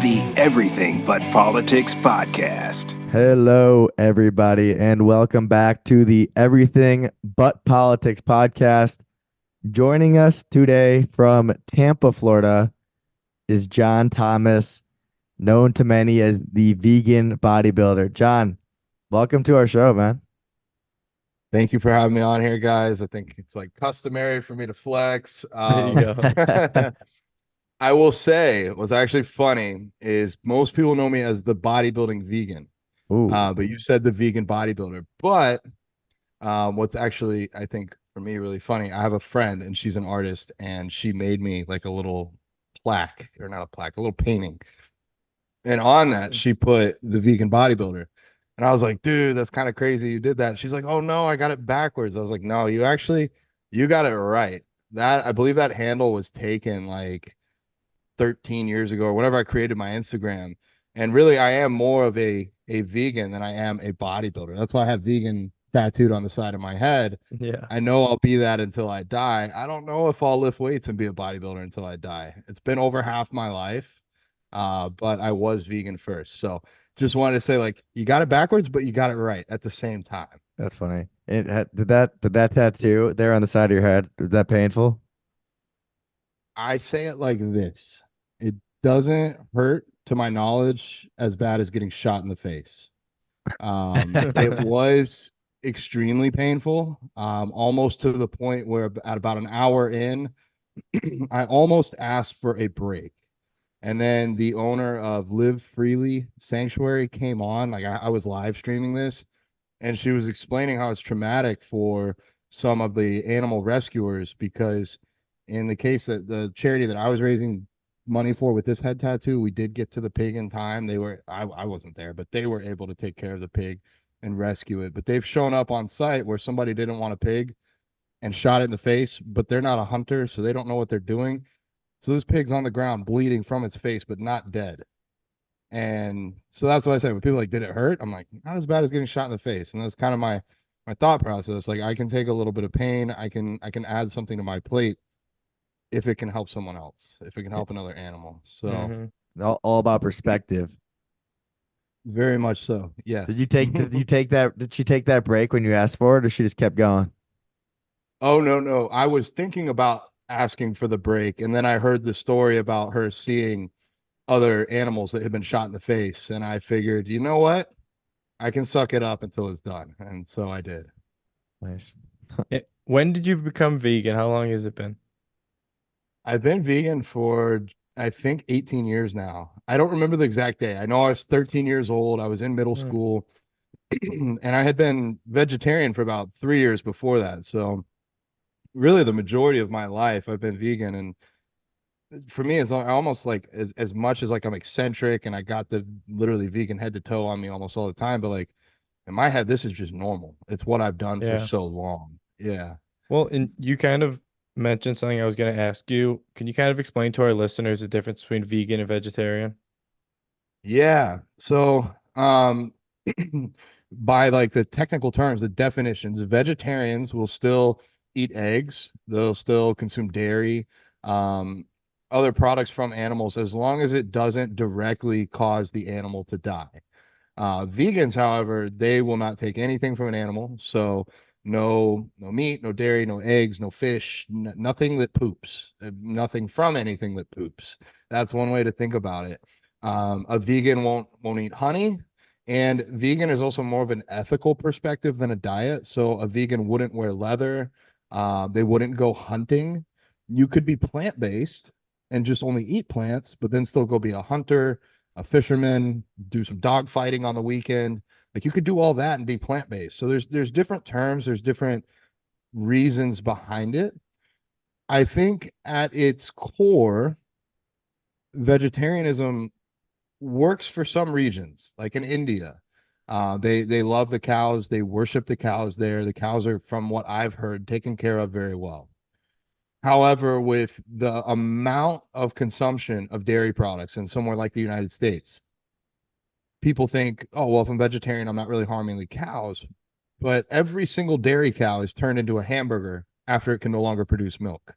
the Everything But Politics podcast. Hello, everybody, and welcome back to the Everything But Politics podcast. Joining us today from Tampa, Florida, is John Thomas, known to many as the Vegan Bodybuilder. John, welcome to our show, man. Thank you for having me on here, guys. I think it's like customary for me to flex. There you go. I will say what's actually funny is most people know me as the bodybuilding vegan. Ooh, But you said the vegan bodybuilder. But what's actually, I think, for me, really funny, I have a friend and she's an artist and she made me like a little plaque, or not a plaque, a little painting. And on that, she put the vegan bodybuilder. And I was like, dude, that's kind of crazy. You did that. She's like, oh no, I got it backwards. I was like, no, you got it right. That, I believe that handle was taken like 13 years ago or whenever I created my Instagram. And really, I am more of a vegan than I am a bodybuilder. That's why I have vegan tattooed on the side of my head. Yeah. I know I'll be that until I die. I don't know if I'll lift weights and be a bodybuilder until I die. It's been over half my life, but I was vegan first. So just wanted to say, like, you got it backwards, but you got it right at the same time. that's funny. Did that tattoo there on the side of your head, was that painful? I say it like this. It doesn't hurt, to my knowledge, as bad as getting shot in the face. It was extremely painful, almost to the point where at about an hour in, I almost asked for a break. And then the owner of Live Freely Sanctuary came on. Like I was live streaming this, and she was explaining how it's traumatic for some of the animal rescuers, because in the case that the charity that I was raising money for with this head tattoo, we did get to the pig in time. I wasn't there, but they were able to take care of the pig and rescue it. But they've shown up on site where somebody didn't want a pig and shot it in the face, but they're not a hunter, so they don't know what they're doing. So this pig's on the ground bleeding from its face, but not dead. And so that's what I say. When people are like, did it hurt? I'm like, not as bad as getting shot in the face. And that's kind of my thought process. Like, I can take a little bit of pain. I can add something to my plate if it can help someone else, if it can help another animal. So All about perspective. very much so. Yes. Did you take that? Did she take that break when you asked for it, or she just kept going? Oh, no. I was thinking about asking for the break, and then I heard the story about her seeing other animals that had been shot in the face, and I figured, you know what? I can suck it up until it's done. And so I did. Nice. When did you become vegan? How long has it been? I've been vegan for, I think, 18 years now. I don't remember the exact day. I know I was 13 years old. I was in middle school, and I had been vegetarian for about 3 years before that. So really the majority of my life I've been vegan. And for me, it's almost like as much as like I'm eccentric and I got the literally vegan head to toe on me almost all the time, but like in my head, this is just normal. It's what I've done for Yeah. so long. Yeah. Well, and you kind of mentioned something I was going to ask you. Can you kind of explain to our listeners the difference between vegan and vegetarian? Yeah. So, by like the technical terms, the definitions, vegetarians will still eat eggs. They'll still consume dairy, other products from animals, as long as it doesn't directly cause the animal to die. Vegans, however, they will not take anything from an animal. So no meat, no dairy, no eggs, no fish, nothing that poops, nothing from anything that poops. That's one way to think about it. A vegan won't eat honey, and vegan is also more of an ethical perspective than a diet. So a vegan wouldn't wear leather. They wouldn't go hunting. You could be plant-based and just only eat plants, but then still go be a hunter, a fisherman, do some dog fighting on the weekend. Like you could do all that and be plant-based. So there's different terms, there's different reasons behind it. I think at its core, vegetarianism works for some regions, like in India. They love the cows, they worship the cows there. The cows are, from what I've heard, taken care of very well. However, with the amount of consumption of dairy products in somewhere like the United States, people think, oh, well, if I'm vegetarian, I'm not really harming the cows. But every single dairy cow is turned into a hamburger after it can no longer produce milk.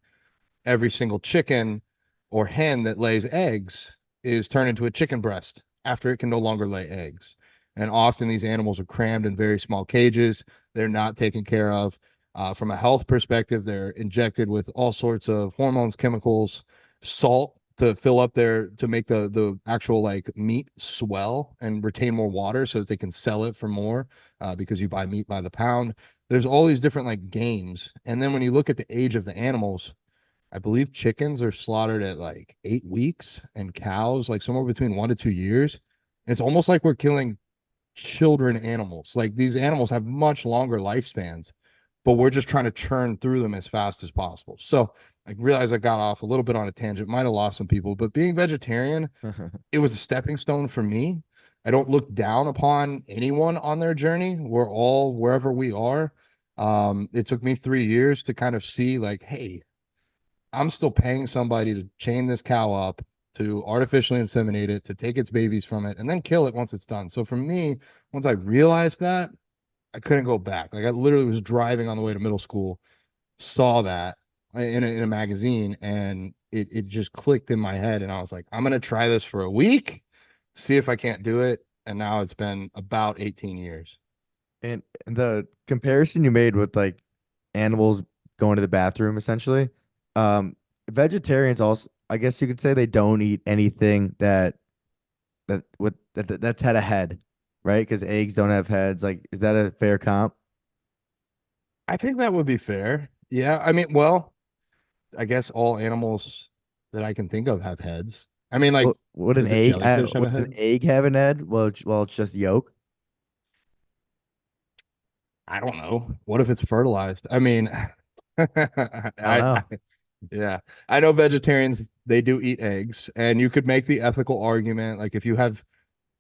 Every single chicken or hen that lays eggs is turned into a chicken breast after it can no longer lay eggs. And often these animals are crammed in very small cages. They're not taken care of. From a health perspective, they're injected with all sorts of hormones, chemicals, salt to fill up to make the actual like meat swell and retain more water so that they can sell it for more, because you buy meat by the pound. There's all these different like games. And then when you look at the age of the animals, I believe chickens are slaughtered at like 8 weeks and cows like somewhere between 1 to 2 years. And it's almost like we're killing children animals. Like these animals have much longer lifespans, but we're just trying to churn through them as fast as possible. So I realized I got off a little bit on a tangent, might have lost some people, but being vegetarian, it was a stepping stone for me. I don't look down upon anyone on their journey. We're all wherever we are. It took me 3 years to kind of see like, hey, I'm still paying somebody to chain this cow up, to artificially inseminate it, to take its babies from it, and then kill it once it's done. So for me, once I realized that, I couldn't go back. Like I literally was driving on the way to middle school, saw that in a magazine, and it just clicked in my head. And I was like, I'm gonna try this for a week, see if I can't do it. And now it's been about 18 years. And the comparison you made with like animals going to the bathroom, essentially, vegetarians also, I guess you could say, they don't eat anything that's had a head, right? Because eggs don't have heads. Like, is that a fair comp? I think that would be fair. Yeah. I mean, well, I guess all animals that I can think of have heads. I mean, like, Would an does a egg jellyfish have a would an head? egg have an head? Well, it's just yolk. I don't know. What if it's fertilized? I mean, I don't know. yeah, I know vegetarians, they do eat eggs, and you could make the ethical argument. Like, if you have,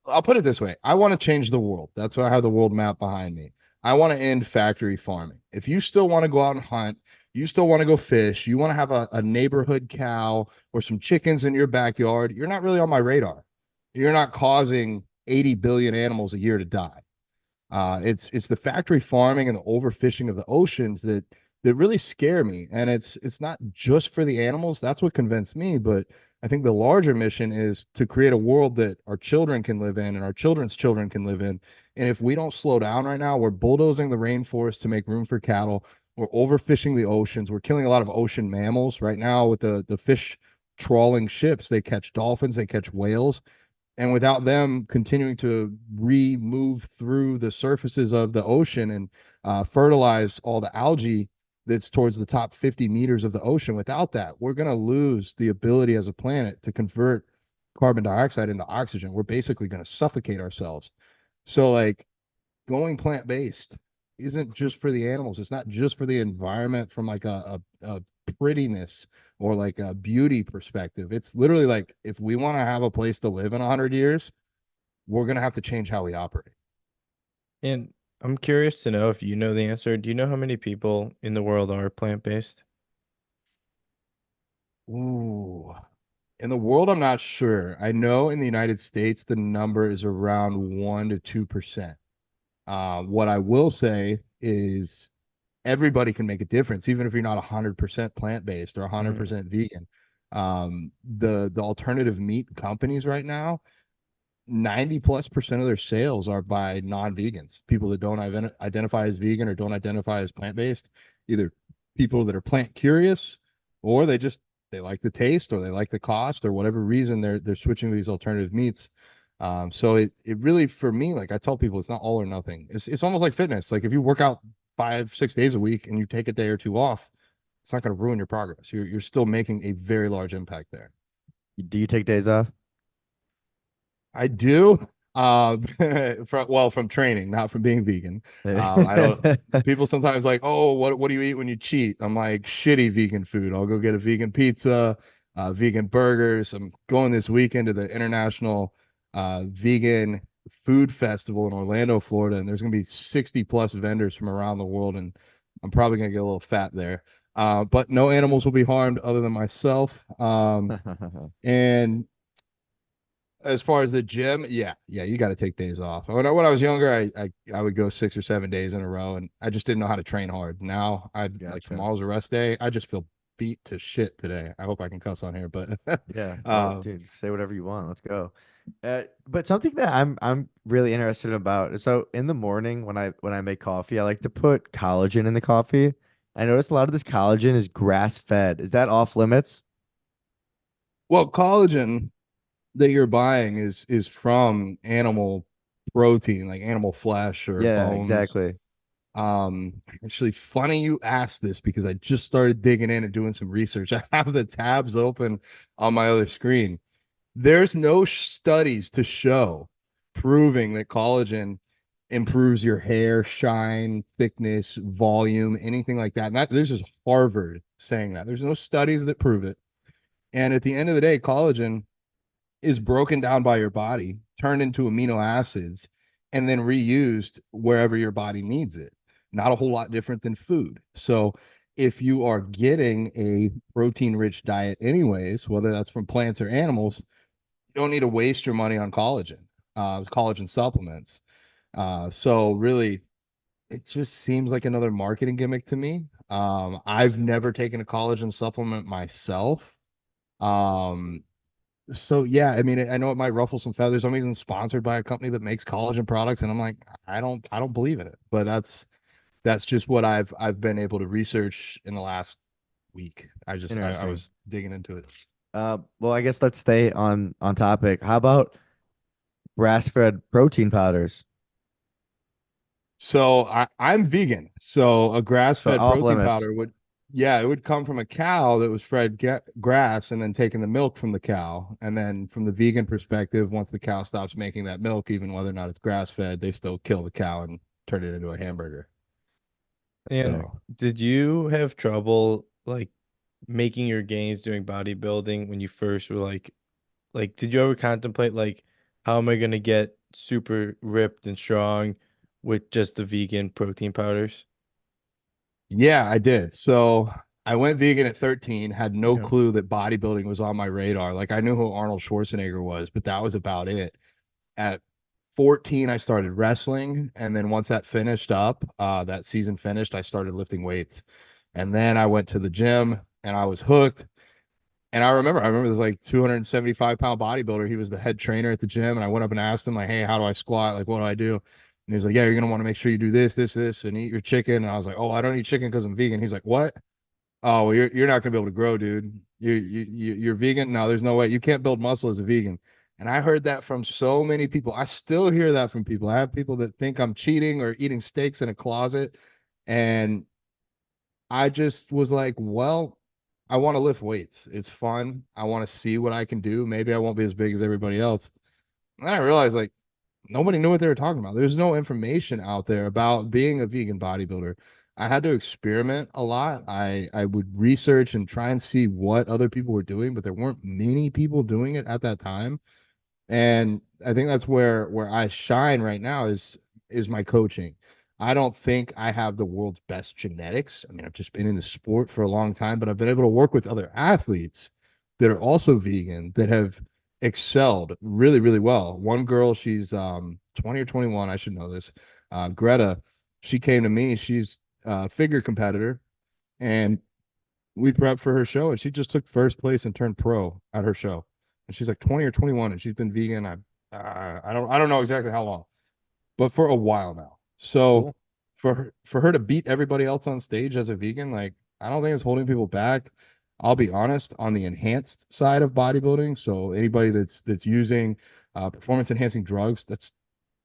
I'll put it this way, I want to change the world. That's why I have the world map behind me. I want to end factory farming. If you still want to go out and hunt, you still want to go fish, you want to have a neighborhood cow or some chickens in your backyard, you're not really on my radar. You're not causing 80 billion animals a year to die. It's the factory farming and the overfishing of the oceans that really scare me. And it's not just for the animals. That's what convinced me. But I think the larger mission is to create a world that our children can live in and our children's children can live in. And if we don't slow down right now, we're bulldozing the rainforest to make room for cattle. We're overfishing the oceans. We're killing a lot of ocean mammals right now with the fish trawling ships. They catch dolphins, they catch whales, and without them continuing to remove through the surfaces of the ocean and fertilize all the algae that's towards the top 50 meters of the ocean, without that, we're going to lose the ability as a planet to convert carbon dioxide into oxygen. We're basically going to suffocate ourselves. So, like, going plant-based isn't just for the animals. It's not just for the environment from like a prettiness or like a beauty perspective. It's literally like, if we want to have a place to live in 100 years, we're going to have to change how we operate. And I'm curious to know if you know the answer. Do you know how many people in the world are plant-based? Ooh. In the world, I'm not sure. I know in the United States, the number is around 1 to 2%. What I will say is everybody can make a difference, even if you're not 100% plant-based or 100% vegan. The alternative meat companies right now, 90+% of their sales are by non-vegans, people that don't identify as vegan or don't identify as plant-based, either people that are plant curious, or they like the taste or they like the cost or whatever reason they're switching to these alternative meats. So it really, for me, like I tell people, it's not all or nothing. It's almost like fitness. Like if you work out 5-6 days a week and you take a day or two off, it's not going to ruin your progress. You're still making a very large impact there. Do you take days off? I do. From training, not from being vegan. I don't. People sometimes like, oh, what do you eat when you cheat? I'm like, shitty vegan food. I'll go get a vegan pizza, vegan burgers. I'm going this weekend to the International Vegan Food Festival in Orlando, Florida, and there's gonna be 60+ vendors from around the world, and I'm probably gonna get a little fat there. But no animals will be harmed other than myself. And as far as the gym, yeah, you got to take days off. When I was younger, I would go 6 or 7 days in a row, and I just didn't know how to train hard. Now I like Gotcha. tomorrow's a rest day. I just feel beat to shit today. I hope I can cuss on here, but Yeah. Oh, dude, say whatever you want. Let's go. But something that I'm really interested about. So in the morning when I make coffee, I like to put collagen in the coffee. I notice a lot of this collagen is grass fed. Is that off limits? well, collagen that you're buying is from animal protein, like animal flesh or Yeah, bones. exactly. Actually, funny you asked this because I just started digging in and doing some research. I have the tabs open on my other screen. There's no studies to show proving that collagen improves your hair shine, thickness, volume, anything like that. And this is Harvard saying that. There's no studies that prove it. And at the end of the day, collagen is broken down by your body, turned into amino acids, and then reused wherever your body needs it. Not a whole lot different than food. So if you are getting a protein rich diet, anyways, whether that's from plants or animals, you don't need to waste your money on collagen supplements. So really, it just seems like another marketing gimmick to me. I've never taken a collagen supplement myself. Um, so yeah, I mean, I know it might ruffle some feathers. I'm even sponsored by a company that makes collagen products, and I'm like, I don't believe in it. But that's just what I've been able to research in the last week. I Interesting. was digging into it. Well, I guess let's stay on topic. How about grass fed protein powders? So I'm vegan. So a So grass-fed off protein limits. powder would, yeah, it would come from a cow that was fed grass and then taking the milk from the cow. And then from the vegan perspective, once the cow stops making that milk, even whether or not it's grass-fed, they still kill the cow and turn it into a hamburger. And So did you have trouble like making your gains doing bodybuilding when you first were like did you ever contemplate like how am I gonna get super ripped and strong with just the vegan protein powders? yeah, I did. So I went vegan at 13, had no Yeah. clue that bodybuilding was on my radar. Like I knew who Arnold Schwarzenegger was, but that was about it. At 14, I started wrestling. And then once that finished up, that season finished, I started lifting weights. And then I went to the gym and I was hooked. And I remember this like 275-pound bodybuilder. He was the head trainer at the gym. And I went up and asked him, like, hey, how do I squat? Like, what do I do? And he was like, yeah, you're going to want to make sure you do this, this, this, and eat your chicken. And I was like, oh, I don't eat chicken because I'm vegan. He's like, what? Oh, well, you're not gonna be able to grow, dude. You're vegan. No, there's no way. You can't build muscle as a vegan. And I heard that from so many people. I still hear that from people. I have people that think I'm cheating or eating steaks in a closet. And I just was like, well, I want to lift weights. It's fun. I want to see what I can do. Maybe I won't be as big as everybody else. And then I realized like nobody knew what they were talking about. There's no information out there about being a vegan bodybuilder. I had to experiment a lot. I would research and try and see what other people were doing, but there weren't many people doing it at that time. And I think that's where I shine right now is my coaching. I don't think I have the world's best genetics. I mean, I've just been in the sport for a long time, but I've been able to work with other athletes that are also vegan that have excelled really, really well. One girl, she's 20 or 21, I should know this. Greta, she came to me. She's a figure competitor, and we prepped for her show, and she just took first place and turned pro at her show. And she's like 20 or 21, and she's been vegan. I don't know exactly how long, but for a while now. So Cool. for her to beat everybody else on stage as a vegan, like I don't think it's holding people back. I'll be honest, on the enhanced side of bodybuilding, so anybody that's using performance enhancing drugs, that's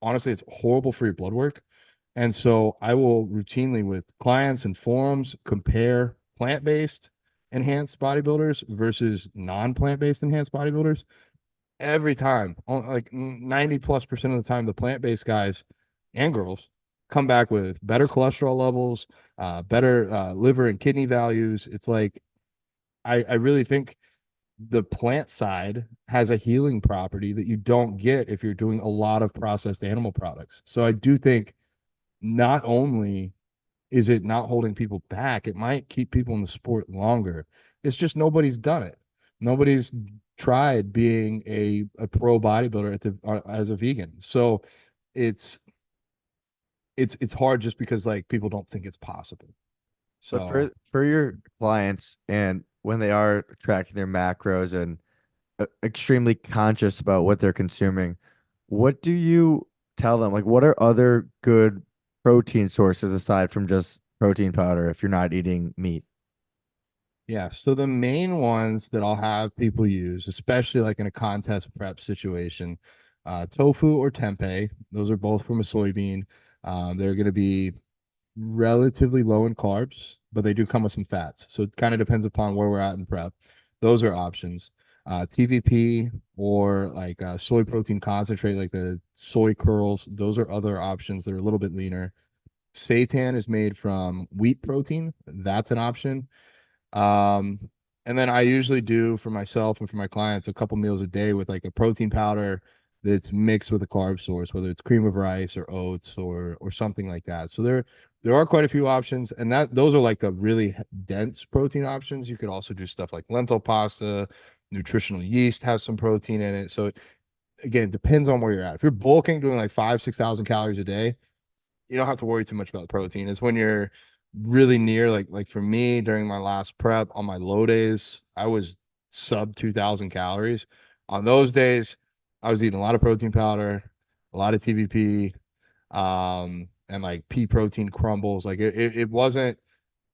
honestly it's horrible for your blood work. And so I will routinely with clients and forums compare plant-based enhanced bodybuilders versus non-plant-based enhanced bodybuilders. Every time, like 90 plus percent of the time, the plant-based guys and girls come back with better cholesterol levels, better liver and kidney values. It's like I really think the plant side has a healing property that you don't get if you're doing a lot of processed animal products. So I do think not only is it not holding people back, it might keep people in the sport longer. It's just nobody's done it. Nobody's tried being a pro bodybuilder as a vegan. So it's it's hard just because like people don't think it's possible. But So for your clients and when they are tracking their macros and extremely conscious about what they're consuming, what do you tell them? Like, what are other good protein sources aside from just protein powder if you're not eating meat? yeah, so the main ones that I'll have people use, especially like in a contest prep situation, tofu or tempeh. Those are both from a soybean. They're going to be relatively low in carbs, but they do come with some fats. So it kind of depends upon where we're at in prep. Those are options. TVP or like soy protein concentrate, like the soy curls, those are other options that are a little bit leaner. Seitan is made from wheat protein. That's an option. Um, and then I usually do for myself and for my clients a couple meals a day with like a protein powder that's mixed with a carb source, whether it's cream of rice or oats or something like that. So there are quite a few options, and that those are like the really dense protein options. You could also do stuff like lentil pasta, nutritional yeast has some protein in it. So again, it depends on where you're at. If you're bulking, doing like 5,000 to 6,000 calories a day, you don't have to worry too much about the protein. It's when you're really near, like for me during my last prep on my low days, I was sub 2,000 calories. On those days, I was eating a lot of protein powder, a lot of TVP, and like pea protein crumbles. Like it wasn't.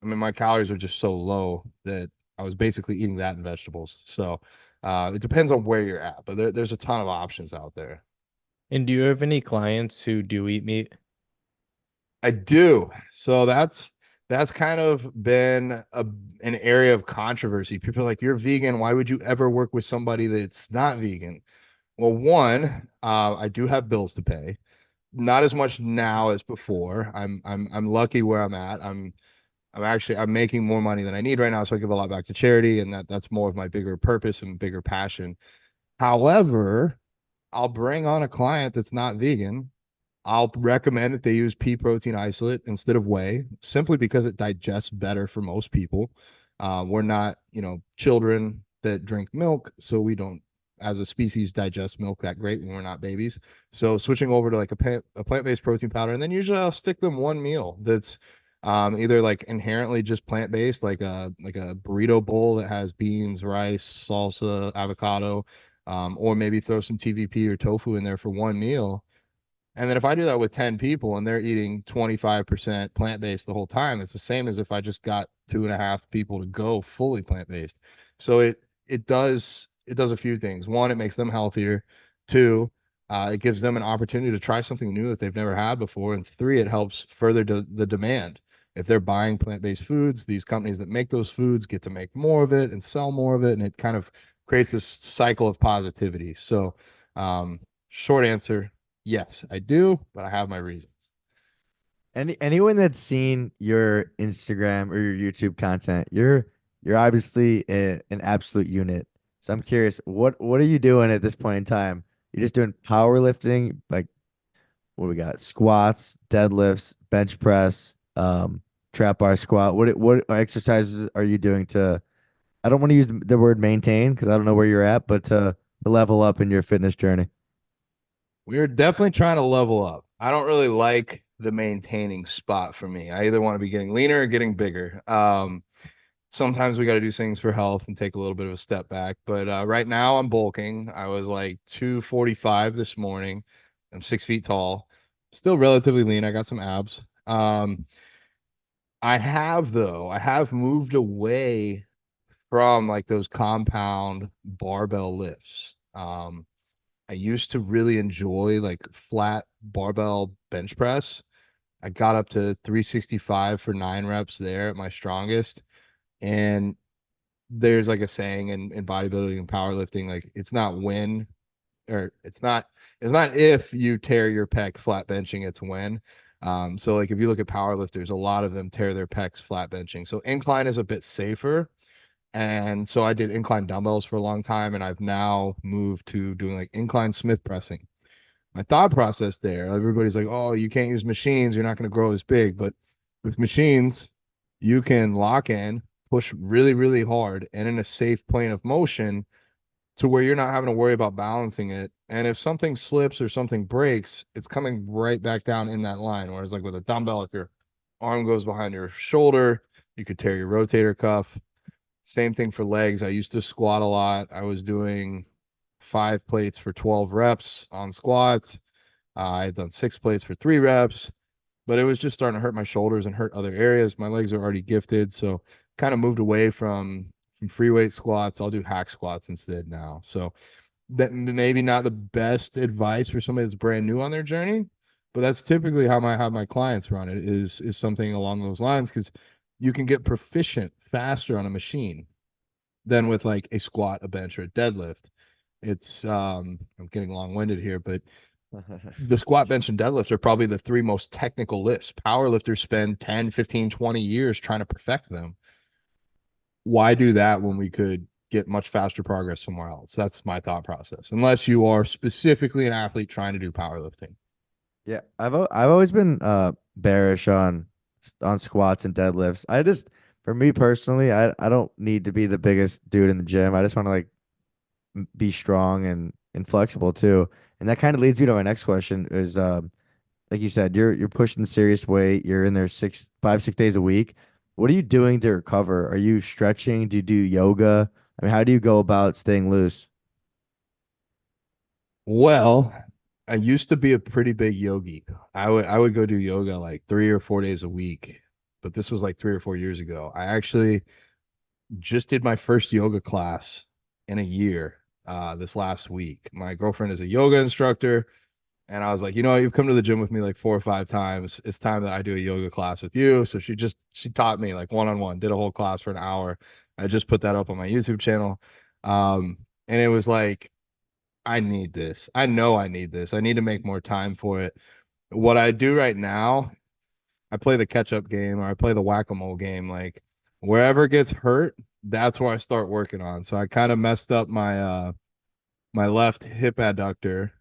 I mean, my calories are just so low that I was basically eating that and vegetables. So it depends on where you're at, but there's a ton of options out there. And do you have any clients who do eat meat? I do. So that's kind of been an area of controversy. People are like, "You're vegan. Why would you ever work with somebody that's not vegan?" Well, one, I do have bills to pay. Not as much now as before. I'm lucky where I'm at. I'm making more money than I need right now, so I give a lot back to charity, and that's more of my bigger purpose and bigger passion. However, I'll bring on a client that's not vegan. I'll recommend that they use pea protein isolate instead of whey, simply because it digests better for most people. We're not, children that drink milk, so we don't, as a species, digest milk that great when we're not babies. So switching over to like a plant-based protein powder, and then usually I'll stick them one meal that's either like inherently just plant-based, like a burrito bowl that has beans, rice, salsa, avocado, or maybe throw some TVP or tofu in there for one meal, and then if I do that with 10 people and they're eating 25% plant-based the whole time, it's the same as if I just got 2.5 people to go fully plant-based. So it does a few things. One, it makes them healthier. Two, it gives them an opportunity to try something new that they've never had before. And three, it helps further the demand. If they're buying plant-based foods, these companies that make those foods get to make more of it and sell more of it, and it kind of creates this cycle of positivity. So, short answer, yes, I do, but I have my reasons. Anyone that's seen your Instagram or your YouTube content, you're obviously an absolute unit. So I'm curious, what are you doing at this point in time? You're just doing powerlifting, like what we got? Squats, deadlifts, bench press, trap bar squat. What exercises are you doing to, I don't want to use the word maintain because I don't know where you're at, but to level up in your fitness journey? We're definitely trying to level up. I don't really like the maintaining spot for me. I either want to be getting leaner or getting bigger. Sometimes we got to do things for health and take a little bit of a step back. But right now I'm bulking. I was like 245 this morning. I'm 6 feet tall, still relatively lean. I got some abs. I have moved away from like those compound barbell lifts. I used to really enjoy like flat barbell bench press. I got up to 365 for 9 reps there at my strongest. And there's like a saying in bodybuilding and powerlifting, like it's not when, or it's not if you tear your pec flat benching, it's when. So like if you look at powerlifters, a lot of them tear their pecs flat benching. So incline is a bit safer. And so I did incline dumbbells for a long time, and I've now moved to doing like incline Smith pressing. My thought process there, everybody's like, oh, you can't use machines, you're not going to grow as big. But with machines, you can lock in, push really, really hard, and in a safe plane of motion to where you're not having to worry about balancing it. And if something slips or something breaks, it's coming right back down in that line. Whereas like with a dumbbell, if your arm goes behind your shoulder, You could tear your rotator cuff. Same thing for legs. I used to squat a lot. I was doing 5 plates for 12 reps on squats. I had done 6 plates for 3 reps, but it was just starting to hurt my shoulders and hurt other areas. My legs are already gifted, so kind of moved away from free weight squats. I'll do hack squats instead now. So that maybe not the best advice for somebody that's brand new on their journey, but that's typically how my clients run it is something along those lines, because you can get proficient faster on a machine than with like a squat, a bench, or a deadlift. It's I'm getting long-winded here, but the squat, bench, and deadlift are probably the 3 most technical lifts. Power lifters spend 10, 15, 20 years trying to perfect them. Why do that when we could get much faster progress somewhere else? That's my thought process. Unless you are specifically an athlete trying to do powerlifting. Yeah, I've always been bearish on squats and deadlifts. For me personally, I don't need to be the biggest dude in the gym. I just want to like be strong and flexible too. And that kind of leads me to my next question is like you said, you're pushing serious weight, you're in there 6 days a week. What are you doing to recover? Are you stretching? Do you do yoga? I mean, how do you go about staying loose? Well, I used to be a pretty big yogi. I would go do yoga like 3 or 4 days a week, but this was like 3 or 4 years ago. I actually just did my first yoga class in a year this last week. My girlfriend is a yoga instructor, and I was like, you've come to the gym with me like 4 or 5 times. It's time that I do a yoga class with you. So she taught me like one-on-one, did a whole class for an hour. I just put that up on my YouTube channel. And it was like, I need this. I know I need this. I need to make more time for it. What I do right now, I play the catch-up game, or I play the whack-a-mole game. Like wherever it gets hurt, that's where I start working on. So I kind of messed up my left hip adductor,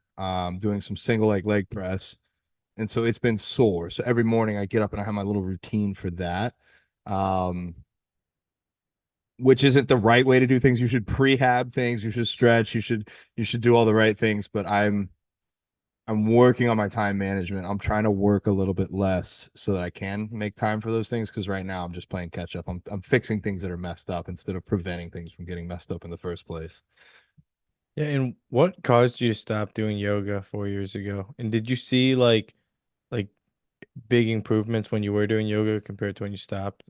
doing some single leg press. And so it's been sore. So every morning I get up and I have my little routine for that. Um, which isn't the right way to do things. You should prehab things, you should stretch, you should do all the right things, but I'm working on my time management. I'm trying to work a little bit less so that I can make time for those things, because right now I'm just playing catch up. I'm fixing things that are messed up instead of preventing things from getting messed up in the first place. Yeah, and what caused you to stop doing yoga 4 years ago? And did you see like big improvements when you were doing yoga compared to when you stopped?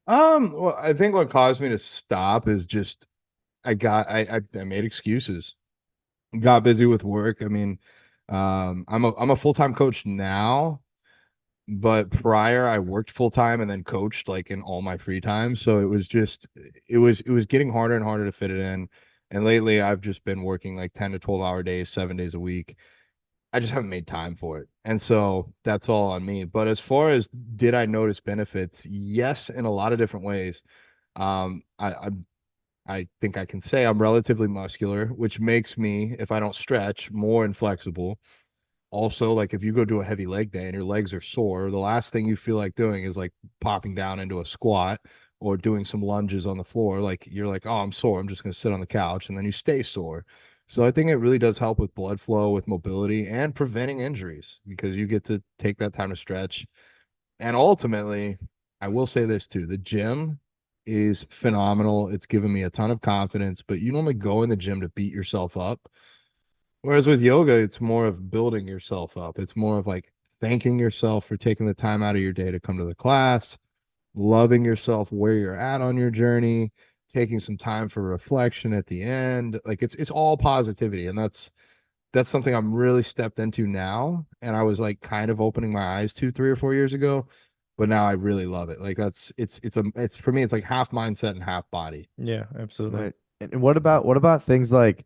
Well, I think what caused me to stop is just I made excuses. Got busy with work. I mean, I'm a full-time coach now, but prior I worked full-time and then coached like in all my free time. So it was getting harder and harder to fit it in. And lately I've just been working like 10 to 12-hour days, 7 days a week. I just haven't made time for it. And so that's all on me. But as far as did I notice benefits? Yes, in a lot of different ways. I think I can say I'm relatively muscular, which makes me, if I don't stretch, more inflexible. Also, like if you go do a heavy leg day and your legs are sore, the last thing you feel like doing is like popping down into a squat or doing some lunges on the floor. Like you're like, oh, I'm sore. I'm just going to sit on the couch. And then you stay sore. So I think it really does help with blood flow, with mobility, and preventing injuries, because you get to take that time to stretch. And ultimately, I will say this too, the gym is phenomenal. It's given me a ton of confidence, but you normally go in the gym to beat yourself up. Whereas with yoga, it's more of building yourself up. It's more of like thanking yourself for taking the time out of your day to come to the class, loving yourself where you're at on your journey, taking some time for reflection at the end. Like it's all positivity. And that's something I'm really stepped into now. And I was like kind of opening my eyes to 3 or 4 years ago, but now I really love it. Like it's for me, it's like half mindset and half body. Yeah, absolutely. Right. And what about things like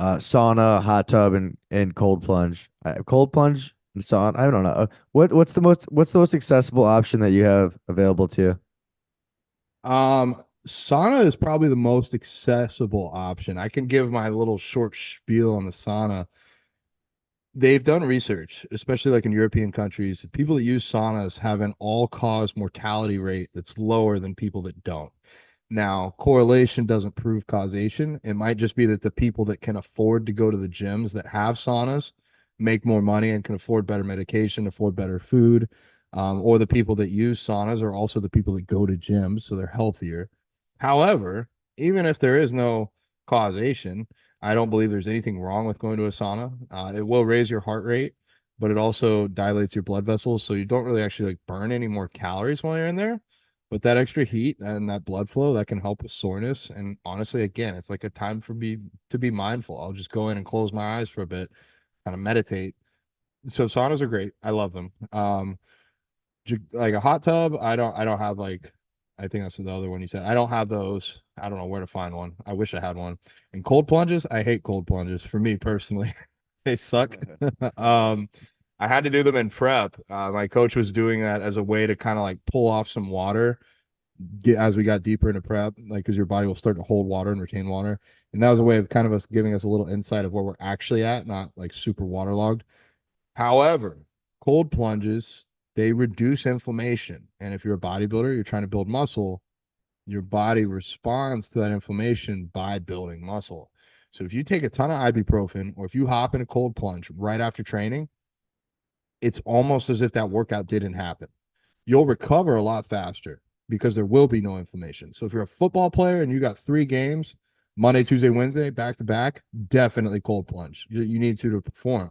sauna, hot tub, and cold plunge? Cold plunge and sauna. I don't know. What's the most accessible option that you have available to you? Um, Sauna is probably the most accessible option. I can give my little short spiel on the sauna. They've done research, especially like in European countries. People that use saunas have an all-cause mortality rate that's lower than people that don't. Now, correlation doesn't prove causation. It might just be that the people that can afford to go to the gyms that have saunas make more money and can afford better medication, afford better food. or the people that use saunas are also the people that go to gyms, so they're healthier. However, even if there is no causation, I don't believe there's anything wrong with going to a sauna. It will raise your heart rate, but it also dilates your blood vessels, so you don't really actually like burn any more calories while you're in there. But that extra heat and that blood flow that can help with soreness. And honestly, again, it's like a time for me to be mindful. I'll just go in and close my eyes for a bit, kind of meditate. So saunas are great. I love them. Like a hot tub, I don't have like, I think that's the other one you said. I don't have those. I don't know where to find one. I wish I had one. And cold plunges, I hate cold plunges for me personally. They suck. I had to do them in prep. My coach was doing that as a way to kind of like pull off some water as we got deeper into prep, like because your body will start to hold water and retain water. And that was a way of kind of us giving us a little insight of where we're actually at, not like super waterlogged. However, cold plunges, they reduce inflammation. And if you're a bodybuilder, you're trying to build muscle, your body responds to that inflammation by building muscle. So if you take a ton of ibuprofen or if you hop in a cold plunge right after training, it's almost as if that workout didn't happen. You'll recover a lot faster because there will be no inflammation. So if you're a football player and you got 3 games, Monday, Tuesday, Wednesday, back to back, definitely cold plunge. You need to perform.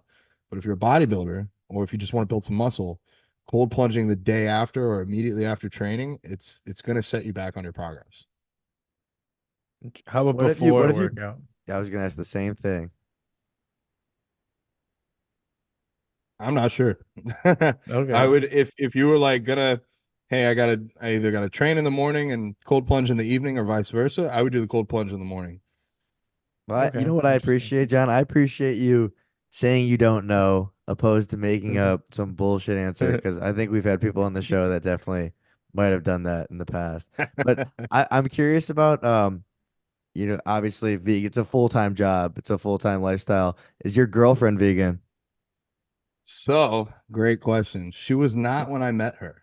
But if you're a bodybuilder or if you just want to build some muscle, cold plunging the day after or immediately after training, it's going to set you back on your progress. How about What if you? before What a if you? workout? Yeah, I was gonna ask the same thing. I'm not sure. I Okay. would if you were like gonna, hey, I either gotta train in the morning and cold plunge in the evening or vice versa. I would do the cold plunge in the morning. Well, you Okay. know what I Interesting. appreciate, John? I appreciate you saying you don't know, opposed to making up some bullshit answer. Because I think we've had people on the show that definitely might have done that in the past. But I'm curious about obviously vegan. It's a full-time job. It's a full-time lifestyle. Is your girlfriend vegan? So great question. She was not when I met her.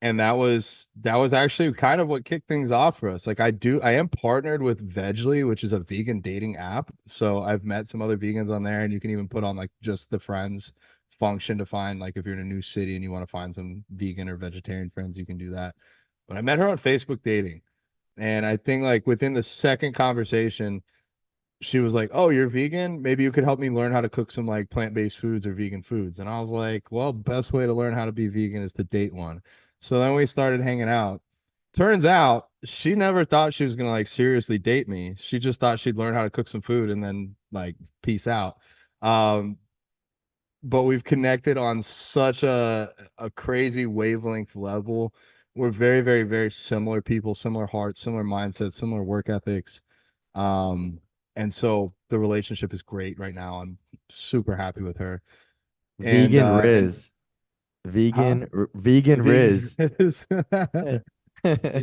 And that was actually kind of what kicked things off for us. Like I am partnered with Vegly, which is a vegan dating app. So I've met some other vegans on there, and you can even put on like just the friends function to find like if you're in a new city and you want to find some vegan or vegetarian friends, you can do that. But I met her on Facebook dating. And I think like within the second conversation, she was like, "Oh, you're vegan? Maybe you could help me learn how to cook some like plant-based foods or vegan foods." And I was like, "Well, best way to learn how to be vegan is to date one." So then we started hanging out. Turns out she never thought she was gonna like seriously date me. She just thought she'd learn how to cook some food and then like peace out. Um, but we've connected on such a crazy wavelength level. We're very, very, very similar people, similar hearts, similar mindsets, similar work ethics. Um, and so the relationship is great right now. I'm super happy with her. Vegan And Riz. huh? Vegan Vegan Riz. is That's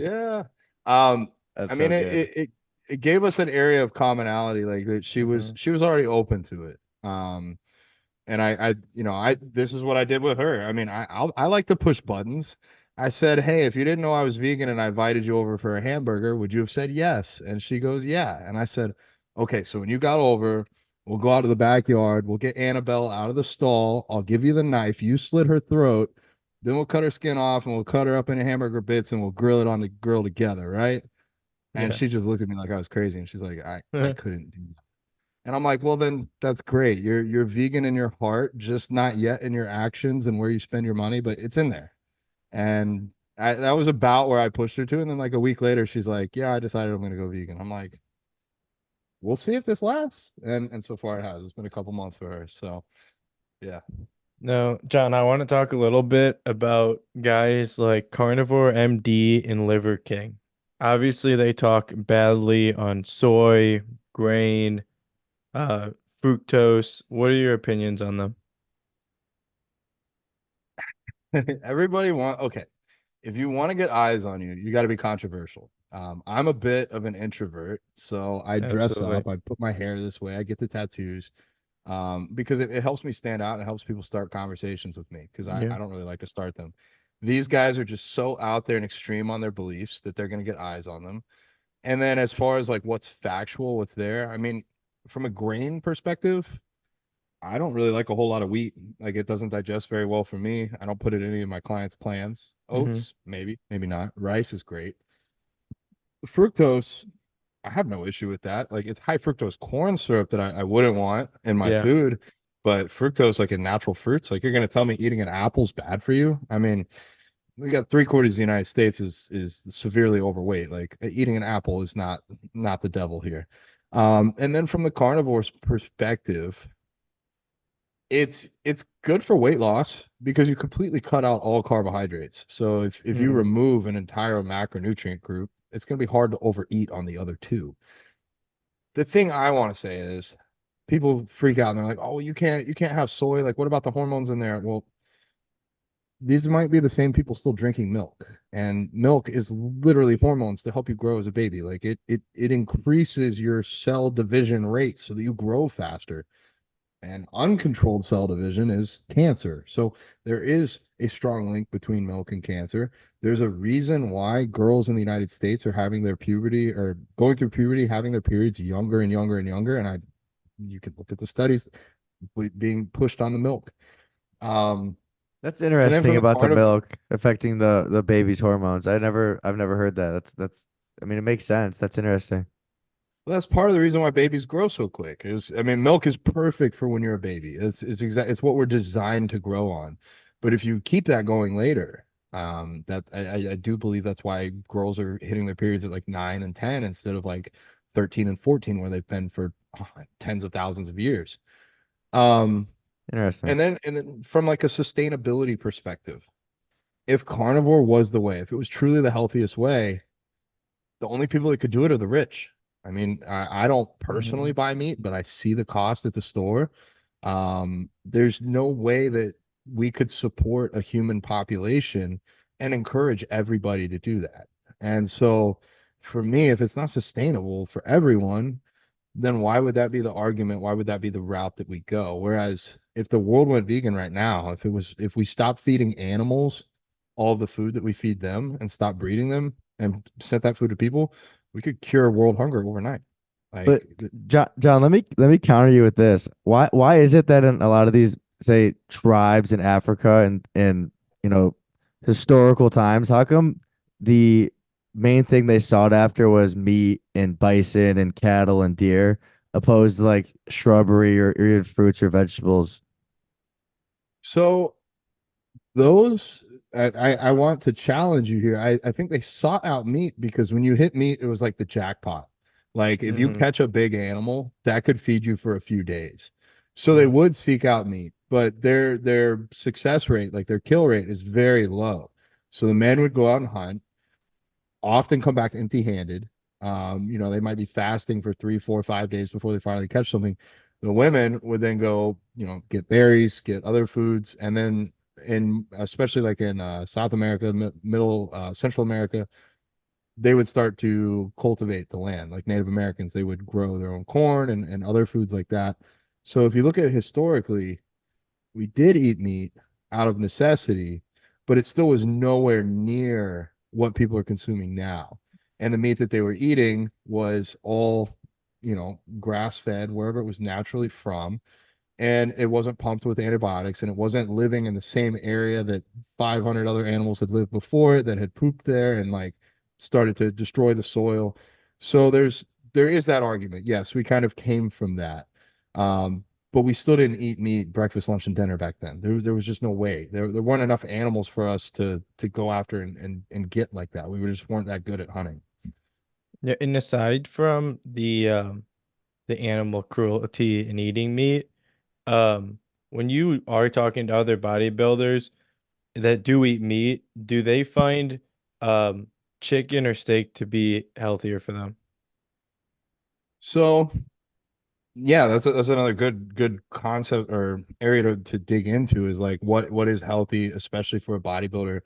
yeah. Um, I so mean good. it gave us an area of commonality, like that Mhm. she was already open to it. And I this is what I did with her. I mean, I like to push buttons. I said, "Hey, if you didn't know I was vegan and I invited you over for a hamburger, would you have said yes?" And she goes, "Yeah." And I said, "Okay, so when you got over, we'll go out to the backyard. We'll get Annabelle out of the stall. I'll give you the knife. You slit her throat. Then we'll cut her skin off and we'll cut her up into hamburger bits and we'll grill it on the grill together, right?" And Yeah. she just looked at me like I was crazy and she's like, I couldn't do that. And I'm like, well, then that's great. You're vegan in your heart, just not yet in your actions and where you spend your money, but it's in there. And that was about where I pushed her to. And then like a week later, she's like, yeah, I decided I'm gonna go vegan. I'm like, we'll see if this lasts. And so far it has. It's been a couple months for her. So yeah. No, John, I want to talk a little bit about guys like Carnivore MD and Liver King. Obviously, they talk badly on soy, grain, uh, fructose. What are your opinions on them? Everybody want okay. If you want to get eyes on you, you got to be controversial. I'm a bit of an introvert, so I dress Absolutely. up. I put my hair this way. I get the tattoos. Because it helps me stand out and it helps people start conversations with me because Yeah. I don't really like to start them. These guys are just so out there and extreme on their beliefs that they're going to get eyes on them. And then as far as like what's factual, what's there, I mean, from a grain perspective, I don't really like a whole lot of wheat. Like it doesn't digest very well for me. I don't put it in any of my clients' plans. Oats, maybe, maybe not. Rice is great. Fructose, I have no issue with that. Like it's high fructose corn syrup that I wouldn't want in my Yeah. food, but fructose, like in natural fruits, like you're gonna tell me eating an apple's bad for you? I mean, we got 3/4 of the United States is severely overweight. Like eating an apple is not the devil here. And then from the carnivore's perspective, it's good for weight loss because you completely cut out all carbohydrates. So if you remove an entire macronutrient group, it's going to be hard to overeat on the other two. The thing I want to say is people freak out and they're like, "Oh, you can't have soy. Like what about the hormones in there?" Well, these might be the same people still drinking milk, and milk is literally hormones to help you grow as a baby. Like it increases your cell division rate so that you grow faster, and uncontrolled cell division is cancer. So there is a strong link between milk and cancer. There's a reason why girls in the United States are having their puberty or going through puberty, having their periods younger and younger and younger. And you could look at the studies being pushed on the milk. That's And then from interesting the about the carnivore, milk affecting the baby's hormones. I've never heard that. That's I mean, it makes sense. That's interesting. well, that's part of the reason why babies grow so quick. Is I mean, milk is perfect for when you're a baby. It's what we're designed to grow on. But if you keep that going later, that I do believe that's why girls are hitting their periods at like 9 and 10 instead of like 13 and 14 where they've been for tens of thousands of years. Um, Interesting. and then from like a sustainability perspective, if carnivore was the way, if it was truly the healthiest way, the only people that could do it are the rich. I mean, I don't personally buy meat, but I see the cost at the store. There's no way that we could support a human population and encourage everybody to do that. And so for me, if it's not sustainable for everyone, then why would that be the argument? Why would that be the route that we go? Whereas if the world went vegan right now, if we stopped feeding animals all of the food that we feed them and stop breeding them and sent that food to people, we could cure world hunger overnight. But Like, John, let me counter you with this. Why is it that in a lot of these, say, tribes in Africa and you know historical times, how come the main thing they sought after was meat and bison and cattle and deer, opposed to like shrubbery or even fruits or vegetables? so those I want to challenge you here. I think they sought out meat because when you hit meat, it was like the jackpot. Like if you catch a big animal, that could feed you for a few days. So they would seek out meat, but their success rate, like their kill rate, is very low. So the men would go out and hunt, often come back empty-handed. They might be fasting for 3, 4, 5 days before they finally catch something. The women would then go, get berries, get other foods, and then especially like in South America, Middle Central America, they would start to cultivate the land. Like Native Americans, they would grow their own corn and other foods like that. So if you look at it historically, we did eat meat out of necessity, but it still was nowhere near what people are consuming now. And the meat that they were eating was all, grass fed, wherever it was naturally from. And it wasn't pumped with antibiotics, and it wasn't living in the same area that 500 other animals had lived before it that had pooped there and like started to destroy the soil. So there is that argument. Yes, we kind of came from that. Um, but we still didn't eat meat breakfast, lunch, and dinner back then. There was just no way. There weren't enough animals for us to go after and get like that. We just weren't that good at hunting. Yeah, and aside from the animal cruelty and eating meat, when you are talking to other bodybuilders that do eat meat, do they find um chicken or steak to be healthier for them? So yeah, that's another good concept or area to dig into is like what is healthy, especially for a bodybuilder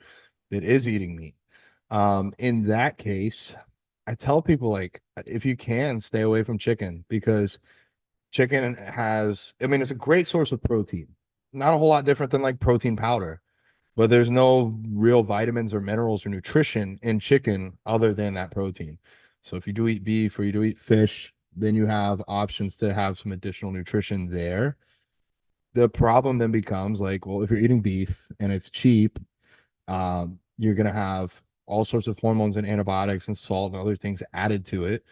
that is eating meat. In that case, I tell people like if you can stay away from chicken because chicken has, I mean, it's a great source of protein. Not a whole lot different than like protein powder, but there's no real vitamins or minerals or nutrition in chicken other than that protein. So if you do eat beef or you do eat fish, then you have options to have some additional nutrition there. the problem then becomes like, well, if you're eating beef and it's cheap, you're going to have all sorts of hormones and antibiotics and salt and other things added to it.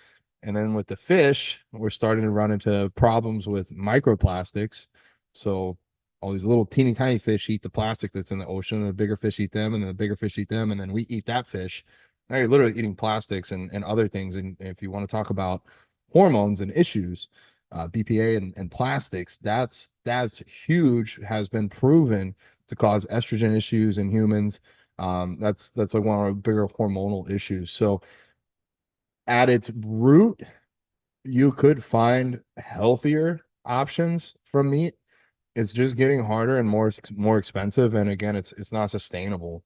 And then with the fish, we're starting to run into problems with microplastics. So all these little teeny tiny fish eat the plastic that's in the ocean, and the bigger fish eat them, and the bigger fish eat them, and then we eat that fish. Now you're literally eating plastics and other things. And if you want to talk about hormones and issues, BPA and plastics, that's huge, has been proven to cause estrogen issues in humans. That's like one of our bigger hormonal issues. So at its root, you could find healthier options from meat. It's just getting harder and more expensive, and again, it's not sustainable.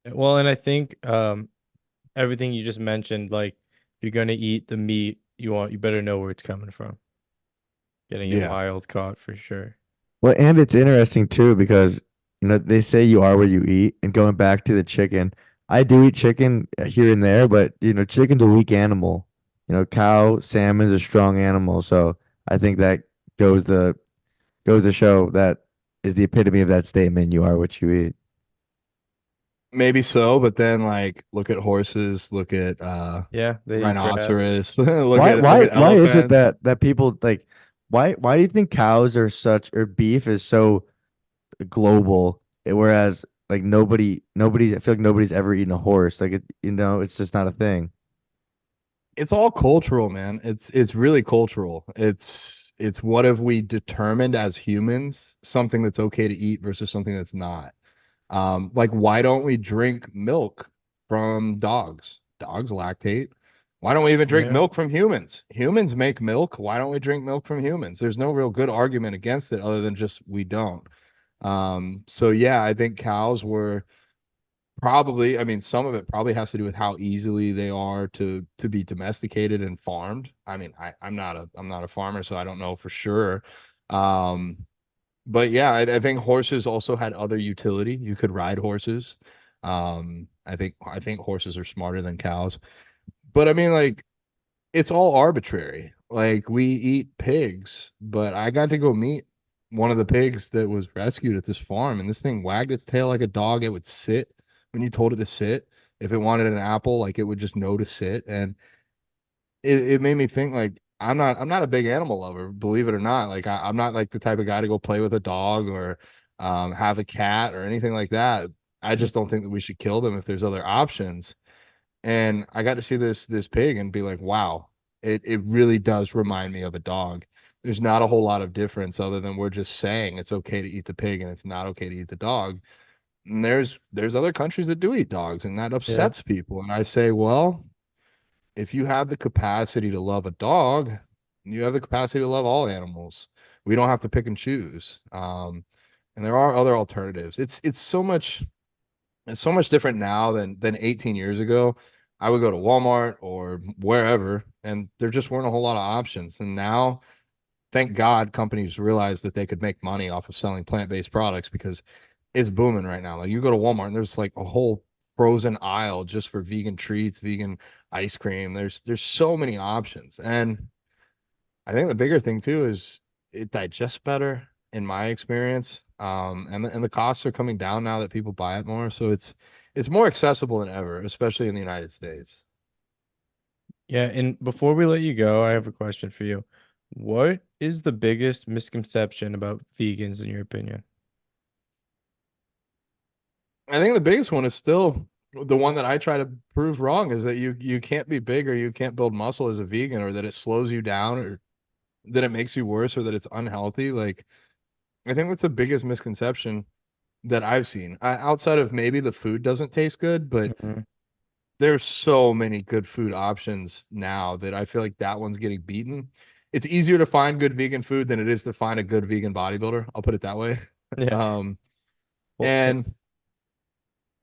Well, and I think everything you just mentioned, like if you're gonna eat the meat, you better know where it's coming from. Getting it Yeah. wild caught for sure. Well, and it's interesting too because they say you are what you eat. And going back to the chicken, I do eat chicken here and there, but chicken's a weak animal. Cow, salmon's a strong animal. So I think that goes the goes to show that is the epitome of that statement. You are what you eat. Maybe so, but then like look at horses, look at Yeah, they eat grass. rhinoceros, look Why at look why at why is it elephants. that people like why do you think cows are such or beef is so global, whereas like nobody I feel like nobody's ever eaten a horse. Like it's just not a thing. It's all cultural, man. It's really cultural. It's what have we determined as humans something that's okay to eat versus something that's not. Like why don't we drink milk from dogs? Dogs lactate. Why don't we even drink Yeah. milk from humans? Humans make milk. Why don't we drink milk from humans? There's no real good argument against it other than just we don't. So yeah, I think cows were probably, I mean, some of it probably has to do with how easily they are to be domesticated and farmed. I mean, I'm not a farmer, so I don't know for sure. Um, but yeah, I think horses also had other utility. You could ride horses. I think horses are smarter than cows. But I mean, like, it's all arbitrary. Like we eat pigs, but I got to go meet one of the pigs that was rescued at this farm, and this thing wagged its tail like a dog. It would sit when you told it to sit. If it wanted an apple, like it would just know to sit. And it made me think like I'm not a big animal lover, believe it or not. Like I'm not like the type of guy to go play with a dog or have a cat or anything like that. I just don't think that we should kill them if there's other options. And I got to see this pig and be like, wow, it really does remind me of a dog. There's not a whole lot of difference other than we're just saying it's okay to eat the pig and it's not okay to eat the dog. And there's other countries that do eat dogs and that Yeah. upsets people. And I say, well, if you have the capacity to love a dog, you have the capacity to love all animals. We don't have to pick and choose. And there are other alternatives. It's so much different now than 18 years ago. I would go to Walmart or wherever, and there just weren't a whole lot of options. And now, thank God, companies realized that they could make money off of selling plant-based products because it's booming right now. Like you go to Walmart and there's like a whole frozen aisle just for vegan treats, vegan ice cream. There's so many options. And I think the bigger thing too is it digests better in my experience. And the costs are coming down now that people buy it more. So it's more accessible than ever, especially in the United States. Yeah, and before we let you go, I have a question for you. What is the biggest misconception about vegans in your opinion? I think the biggest one is still the one that I try to prove wrong is that you can't be big or you can't build muscle as a vegan or that it slows you down or that it makes you worse or that it's unhealthy. Like I think that's the biggest misconception that I've seen. Outside of maybe the food doesn't taste good, but Mhm. there's so many good food options now that I feel like that one's getting beaten. It's easier to find good vegan food than it is to find a good vegan bodybuilder. I'll put it that way. Yeah. Um, Well, and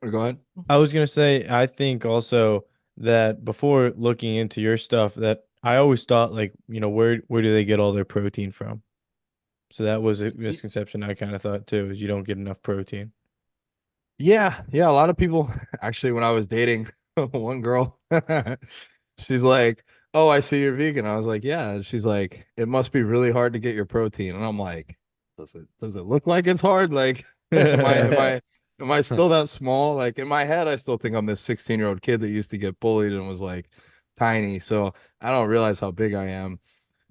go ahead. I was gonna say, I think also that before looking into your stuff, that I always thought like, where do they get all their protein from? So that was a misconception I kind of thought too, is you don't get enough protein. Yeah, yeah. A lot of people actually, when I was dating one girl, she's like, "Oh, I see you're vegan." I was like, "Yeah." She's like, "It must be really hard to get your protein," and I'm like, does it look like it's hard? Like, am I still that small? Like in my head, I still think I'm this 16-year-old kid that used to get bullied and was like tiny. So I don't realize how big I am.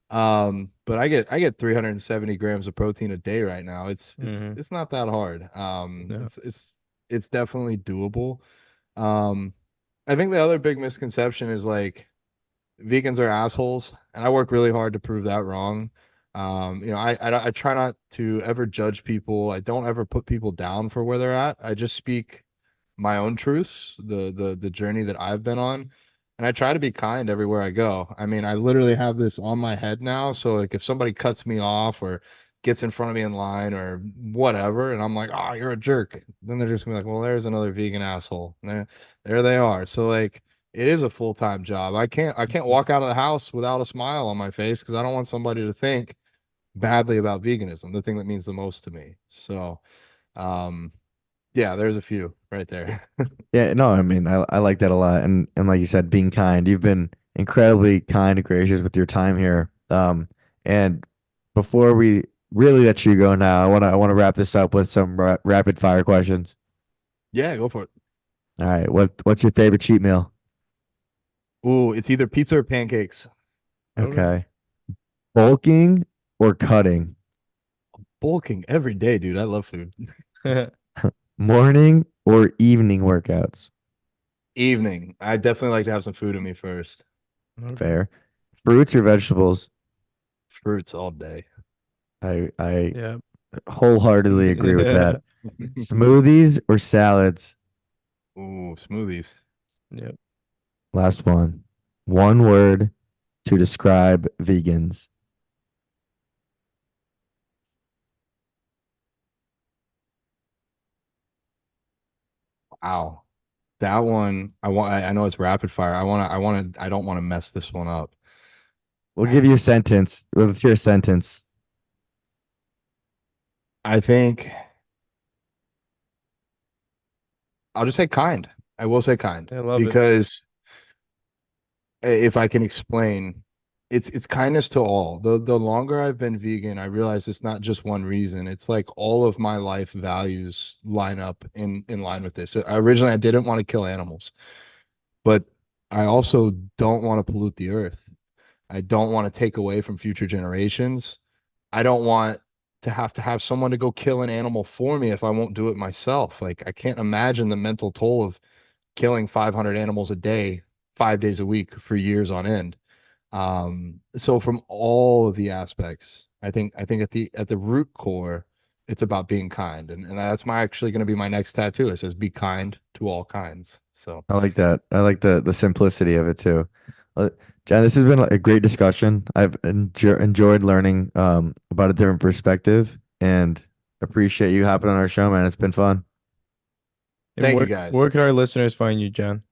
But I get 370 grams of protein a day right now. It's not that hard. No. It's definitely doable. Um, I think the other big misconception is like vegans are assholes, and I work really hard to prove that wrong. I try not to ever judge people. I don't ever put people down for where they're at. I just speak my own truths, the journey that I've been on, and I try to be kind everywhere I go. I mean, I literally have this on my head now, so like if somebody cuts me off or gets in front of me in line or whatever, and I'm like, "Oh, you're a jerk," then they're just gonna be like, "Well, there's another vegan asshole." And there they are. So like it is a full-time job. I can't walk out of the house without a smile on my face because I don't want somebody to think badly about veganism, the thing that means the most to me. So, um, yeah, there's a few right there. Yeah, no, I mean, I like that a lot, and like you said, being kind. You've been incredibly kind and gracious with your time here. And before we really let you go now, I want to wrap this up with some rapid fire questions. Yeah, go for it. All right, what's your favorite cheat meal? Ooh, it's either pizza or pancakes. Okay, bulking or cutting? Bulking every day, dude. I love food. Morning or evening workouts? Evening. I definitely like to have some food in me first. Okay. Fair. Fruits or vegetables? Fruits all day. I Yeah. wholeheartedly agree with that. Smoothies or salads? Ooh, smoothies. Yep. Last one. One word to describe vegans. Wow. That one, I know it's rapid fire. I don't want to mess this one up. We'll give you a sentence. Let's hear a sentence. I think I'll just say kind. I will say kind I love it. because if I can explain, it's kindness to all. The longer I've been vegan, I realize it's not just one reason. It's like all of my life values line up in line with this. Originally, I didn't want to kill animals, but I also don't want to pollute the earth. I don't want to take away from future generations. I don't want to have someone to go kill an animal for me if I won't do it myself. Like I can't imagine the mental toll of killing 500 animals a day, 5 days a week for years on end. So from all of the aspects, I think at the root core, it's about being kind. And that's my actually going to be my next tattoo. It says be kind to all kinds. So I like that. I like the simplicity of it too. John, this has been a great discussion. I've enjoyed learning about a different perspective and appreciate you hopping on our show, man. It's been fun. And thank where you where guys. can our listeners find you, John?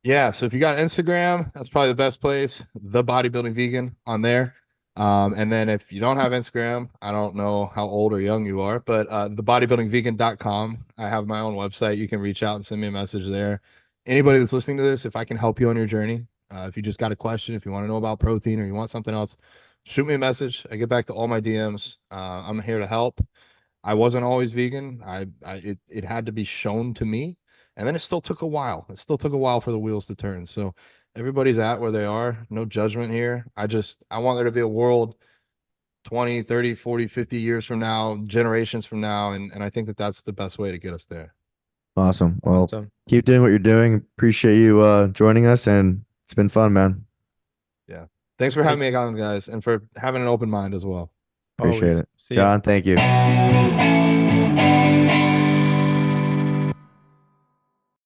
Yeah, so if you got Instagram, that's probably the best place. The Bodybuilding Vegan on there. And then if you don't have Instagram, I don't know how old or young you are, but thebodybuildingvegan.com. I have my own website. You can reach out and send me a message there. Anybody that's listening to this, if I can help you on your journey, if you just got a question, if you want to know about protein or you want something else, shoot me a message. I get back to all my DMs. I'm here to help. I wasn't always vegan. It had to be shown to me. And then it still took a while. It still took a while for the wheels to turn. So everybody's at where they are. No judgment here. I want there to be a world 20, 30, 40, 50 years from now, generations from now. And I think that that's the best way to get us there. Awesome. Well, Awesome. keep doing what you're doing. Appreciate you joining us, and it's been fun, man. Yeah. Thanks for having me on, guys, and for having an open mind as well. Appreciate Always. it. See ya. John, thank you.